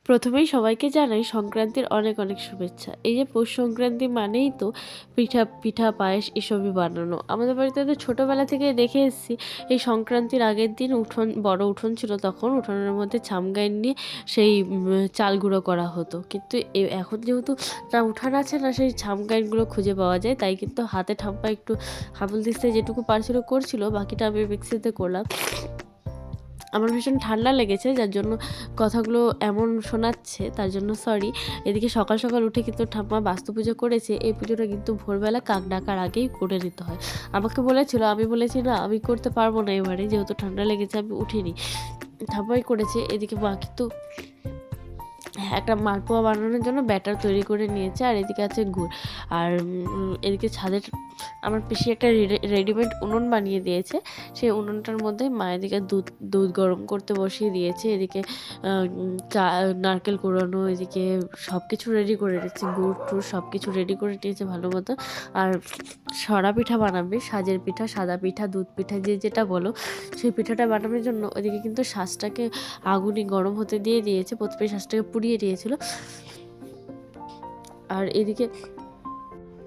প্রথমেই সবাইকে জানাই সংক্রান্তির অনেক অনেক শুভেচ্ছা। এই যে পৌষ সংক্রান্তি মানেই তো পিঠা পিঠা পায়েস এসবই বানানো। আমাদের বাড়িতে তো ছোটোবেলা থেকে দেখে এসেছি এই সংক্রান্তির আগের দিন উঠোন, বড় উঠোন ছিল তখন, উঠোনের মধ্যে ছামগাইন নিয়ে সেই চাল গুঁড়ো করা হতো। কিন্তু এখন যেহেতু না উঠান আছে না সেই ছামগাইনগুলো খুঁজে পাওয়া যায়, তাই কিন্তু হাতে ঠাম্পা একটু হাবল দিস্তে যেটুকু পারছিল করছিল, বাকিটা আমি মিক্সিতে করলাম। আমার ভীষণ ঠান্ডা লেগেছে, যার জন্য কথাগুলো এমন শোনাচ্ছে, তার জন্য সরি। এদিকে সকাল সকাল উঠে কিন্তু ঠাম্মা বাস্তু পুজো করেছে। এই পুজোটা কিন্তু ভোরবেলা কাক ডাকার আগেই করে নিতে হয়। আমাকে বলেছিল, আমি বলেছি না আমি করতে পারবো না এবারে, যেহেতু ঠান্ডা লেগেছে আমি উঠিনি। ঠাম্মাই করেছে। এদিকে মা কিন্তু একটা মালপোয়া বানানোর জন্য ব্যাটার তৈরি করে নিয়েছে, আর এদিকে আছে গুড়। আর এদিকে ছাদের আমার পিসি একটা রেডিমেড উনুন বানিয়ে দিয়েছে। সেই উনুনটার মধ্যে মা এদিকে দুধ গরম করতে বসিয়ে দিয়েছে। এদিকে চা, নারকেল কোড়ানো, এদিকে সব কিছু রেডি করে নিয়েছে, গুড় টুড় সব কিছু রেডি করে নিয়েছে ভালো মতো। আর সরা পিঠা বানাবে, সাজের পিঠা, সাদা পিঠা, দুধ পিঠা, যে যেটা বলো, সেই পিঠাটা বানানোর জন্য ওদিকে কিন্তু শ্বাসটাকে আগুনে গরম হতে দিয়ে দিয়েছে। প্রথমে শ্বাসটাকে পুড়িয়ে দিয়েছিল। আর এদিকে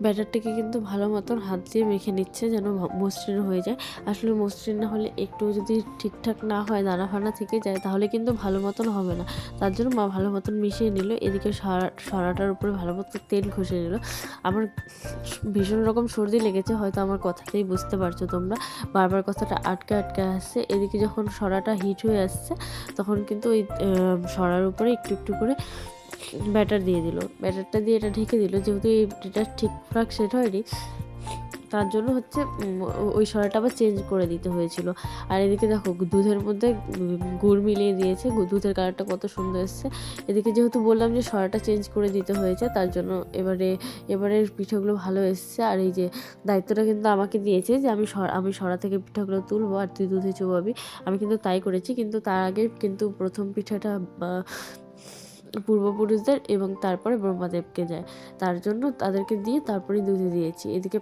ব্যাটারটাকে কিন্তু ভালো মতন হাত দিয়ে মেখে নিচ্ছে যেন মসৃণ হয়ে যায়। আসলে মসৃণ না হলে, একটু যদি ঠিকঠাক না হয়, দানা ফানা থেকে যায়, তাহলে কিন্তু ভালো মতন হবে না। তার জন্য মা ভালো মতন মিশিয়ে নিল। এদিকে সরাটার উপরে ভালো মতো তেল ঘষে নিল। আমার ভীষণ রকম সর্দি লেগেছে, হয়তো আমার কথাতেই বুঝতে পারছো তোমরা, বারবার কথাটা আটকে আটকে আসছে। এদিকে যখন সরাটা হিট হয়ে আসছে, তখন কিন্তু ওই সরার উপরে একটু একটু করে ব্যাটার দিয়ে দিল। ব্যাটারটা দিয়ে এটা ঢেকে দিল, যেহেতু এটা ঠিকঠাক সেট হয়নি, তার জন্য হচ্ছে ওই সরাটা আবার চেঞ্জ করে দিতে হয়েছিল। আর এদিকে দেখো দুধের মধ্যে গুড় মিলিয়ে দিয়েছে, দুধের কালারটা কত সুন্দর এসছে। এদিকে যেহেতু বললাম যে সরাটা চেঞ্জ করে দিতে হয়েছে, তার জন্য এবারের পিঠাগুলো ভালো এসছে। আর এই যে দায়িত্বটা কিন্তু আমাকে দিয়েছে যে আমি সরা থেকে পিঠাগুলো তুলবো আর তুই দুধে চুবাবি। আমি কিন্তু তাই করেছি, কিন্তু তার আগে কিন্তু প্রথম পিঠাটা পূর্বপুরুষদের এবং তারপরে ব্রহ্মাদেবকে যায়, তার জন্য তাদেরকে দিয়ে তারপরেই দুধে দিয়েছি। এদিকে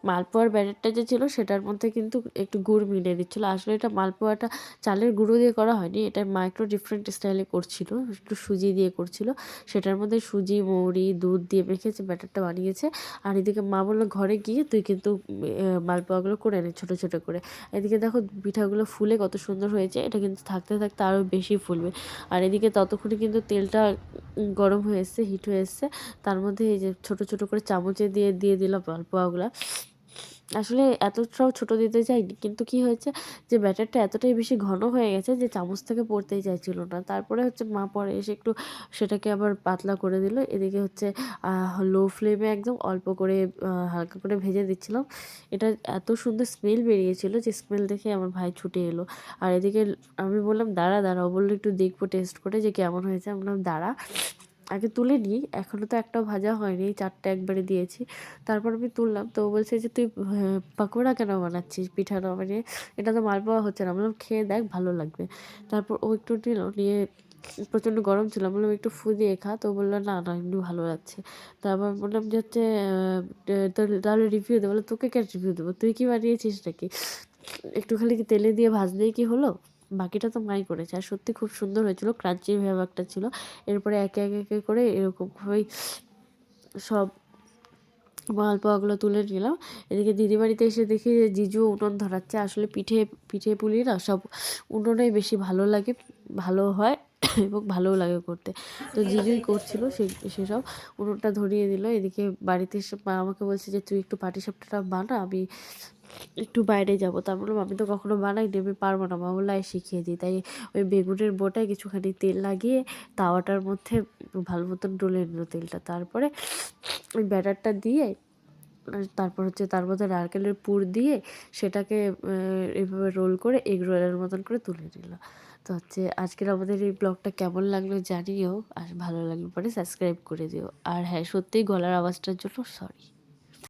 মালপোয়ার ব্যাটারটা যে ছিল সেটার মধ্যে কিন্তু একটু গুড় মিলিয়ে দিচ্ছিলো। আসলে এটা মালপোয়াটা চালের গুঁড়ো দিয়ে করা হয়নি, এটা মা একটু ডিফারেন্ট স্টাইলে করছিল, একটু সুজি দিয়ে করছিল। সেটার মধ্যে সুজি, মৌরি, দুধ দিয়ে মেখেছে, ব্যাটারটা বানিয়েছে। আর এদিকে মা বললো ঘরে গিয়ে তুই কিন্তু মালপোয়াগুলো করে নে ছোটো ছোটো করে। এদিকে দেখো পিঠাগুলো ফুলে কত সুন্দর হয়েছে, এটা কিন্তু থাকতে থাকতে আরও বেশি ফুলবে। আর এদিকে ততক্ষণে কিন্তু তেলটা গরম হয়ে এসছে, হিট হয়ে এসছে। তার মধ্যে এই যে ছোটো ছোটো করে চামচে দিয়ে দিয়ে দিলাম মালপোয়াগুলো। আসলে এতটাও ছোটো দিতে চাইনি, কিন্তু কি হয়েছে যে ব্যাটারটা এতটাই বেশি ঘন হয়ে গেছে যে চামচ থেকে পড়তেই চাইছিল না। তারপরে হচ্ছে মা পরে এসে একটু সেটাকে আবার পাতলা করে দিল। এদিকে হচ্ছে লো ফ্লেমে একদম অল্প করে হালকা করে ভেজে দিচ্ছিলাম। এটা এত সুন্দর স্মেল বেরিয়েছিল যে স্মেল দেখে আমার ভাই ছুটে এলো। আর এদিকে আমি বললাম দাঁড়া দাঁড়া, ও বললো একটু দেখবো টেস্ট করে যে কেমন হয়েছে। আমি বললাম দাঁড়া, আগে তুলে নিই, এখনও তো একটাও ভাজা হয়নি, চারটে একবারে দিয়েছি। তারপর আমি তুললাম, তো ও বলছে যে তুই পাকোড়া কেন বানাচ্ছিস, পিঠা না বানিয়ে? এটা তো মালপোয়া হচ্ছে না। বললাম খেয়ে দেখ, ভালো লাগবে। তারপর ও একটু নিল, নিয়ে প্রচণ্ড গরম ছিল, বললাম একটু ফু দিয়ে খা, তো বললো না না এমনি ভালো লাগছে। তারপর বললাম যে হচ্ছে তাহলে রিভিউ দেবো। বলে তোকে কে রিভিউ দেবো, তুই কি বানিয়েছিস নাকি? একটু খালি কি তেলে দিয়ে ভাজলেই কি হলো? বাকিটা তো মাই করেছে। আর সত্যি খুব সুন্দর হয়েছিল, ক্রাঞ্চি ভাব একটা ছিল। এরপরে একে একে একে করে এরকমভাবেই সব মালপোয়াগুলো তুলে নিলাম। এদিকে দিদি বাড়িতে এসে দেখি যে জিজু উনুন ধরাচ্ছে। আসলে পিঠে পুলি না সব উনুনেই বেশি ভালো লাগে, ভালো হয় এবং ভালোও লাগে করতে। তো জিজুই করছিল সেসব, উনুনটা ধরিয়ে দিল। এদিকে বাড়িতে এসে মা আমাকে বলছে যে তুই একটু পাটিসাপটাটা বানা, আমি একটু বাইরে যাবো। তা বললাম আমি তো কখনো বানাইনি, আমি পারবো না। মা বললো শিখিয়ে দিই। তাই ওই বেগুনের বোটায় কিছুখানি তেল লাগিয়ে তাওয়াটার মধ্যে ভালো মতন ডলে নিল তেলটা। তারপরে ওই ব্যাটারটা দিয়ে তারপর হচ্ছে তার মধ্যে নারকেলের পুর দিয়ে সেটাকে এভাবে রোল করে এগ রোলের মতন করে তুলে নিল। তো হচ্ছে আজকের আমাদের এই ব্লগটা কেমন লাগলো জানিও, আর ভালো লাগলে পরে সাবস্ক্রাইব করে দিও। আর হ্যাঁ, সত্যিই গলার আওয়াজটার জন্য সরি।